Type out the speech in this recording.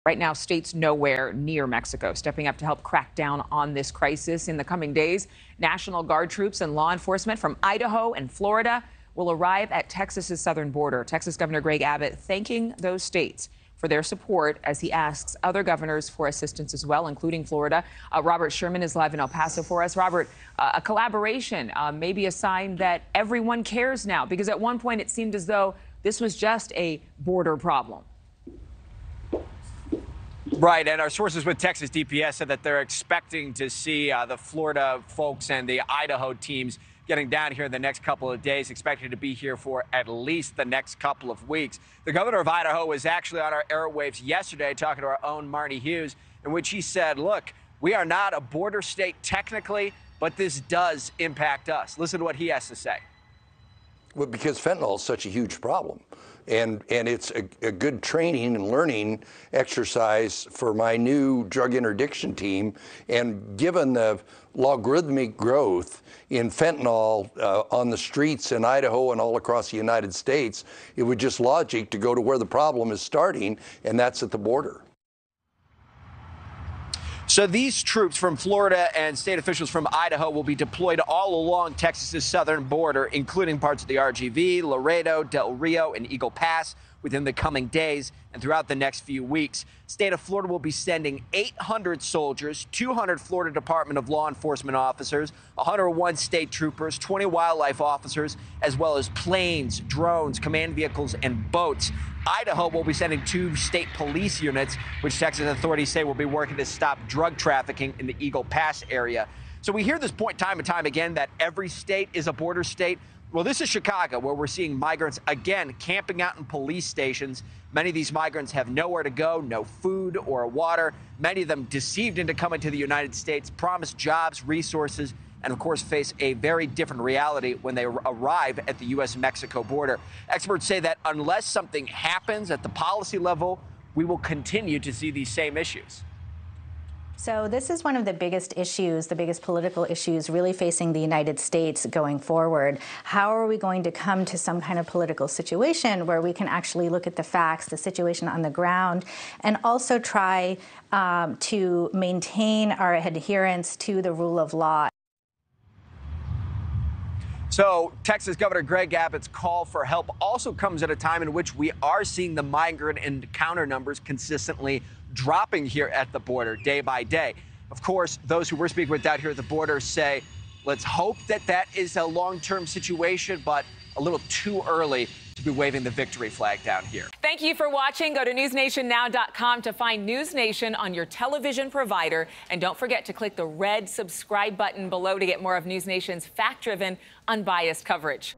Right now, states nowhere near Mexico stepping up to help crack down on this crisis. In the coming days, National Guard troops and law enforcement from Idaho and Florida will arrive at Texas's southern border. Texas Governor Greg Abbott thanking those states for their support as he asks other governors for assistance as well, including Florida. Robert Sherman is live in El Paso for us. Robert, a collaboration may be a sign that everyone cares now, because at one point it seemed as though this was just a border problem. Right, and our sources with Texas DPS said that they're expecting to see the Florida folks and the Idaho teams getting down here in the next couple of days, expected to be here for at least the next couple of weeks. The governor of Idaho was actually on our airwaves yesterday talking to our own Marty Hughes, in which he said, look, we are not a border state technically, but this does impact us. Listen to what he has to say. Well, because fentanyl is such a huge problem. And it's a good training and learning exercise for my new drug interdiction team. And given the logarithmic growth in fentanyl on the streets in Idaho and all across the United States, it would just logic to go to where the problem is starting, and that's at the border. So these troops from Florida and state officials from Idaho will be deployed all along Texas's southern border, including parts of the RGV, Laredo, Del Rio, and Eagle Pass within the coming days and throughout the next few weeks. State of Florida will be sending 800 soldiers, 200 Florida Department of Law Enforcement officers, 101 state troopers, 20 wildlife officers, as well as planes, drones, command vehicles, and boats. Idaho will be sending 2 state police units, which Texas authorities say will be working to stop drug trafficking in the Eagle Pass area. So we hear this point time and time again that every state is a border state. Well, this is Chicago, where we're seeing migrants, again, camping out in police stations. Many of these migrants have nowhere to go, no food or water. Many of them deceived into coming to the United States, promised jobs, resources, and, of course, face a very different reality when they arrive at the U.S.-Mexico border. Experts say that unless something happens at the policy level, we will continue to see these same issues. So this is one of the biggest issues, the biggest political issues really facing the United States going forward. How are we going to come to some kind of political situation where we can actually look at the facts, the situation on the ground, and also try to maintain our adherence to the rule of law? So Texas Governor Greg Abbott's call for help also comes at a time in which we are seeing the migrant encounter numbers consistently dropping here at the border day by day. Of course, those who we're speaking with out here at the border say, let's hope that that is a long-term situation, but a little too early to be waving the victory flag down here. Thank you for watching. Go to newsnationnow.com to find NewsNation on your television provider. And don't forget to click the red subscribe button below to get more of NewsNation's fact-driven, unbiased coverage.